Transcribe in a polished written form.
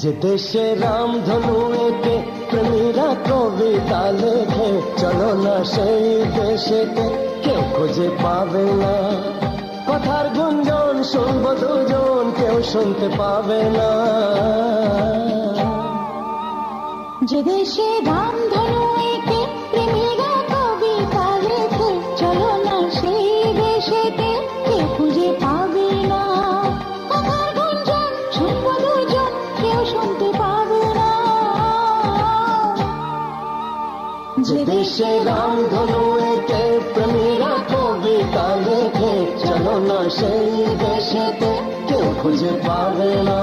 যে দেশে রামধনু এঁকে প্রেমীরা কবিতা লেখে, চলো না সেই দেশেতে, কেউ খুঁজে পাবে না। কথার গুঞ্জন শুনবো দুজন, কেউ শুনতে পাবে না। যে দেশে রামধনু এঁকে প্রেমীরা কবিতা লেখে, চলো না সেই দেশেতে, কেউ খুঁজে পাবে না। কথার গুঞ্জন শুনবো দুজন, কেউ শুনতে পাবে না। যে দেশে রামধনু এঁকে প্রেমীরা কবিতা লেখে, চলো না সেই দেশেতে, কেউ খুঁজে পাবে না।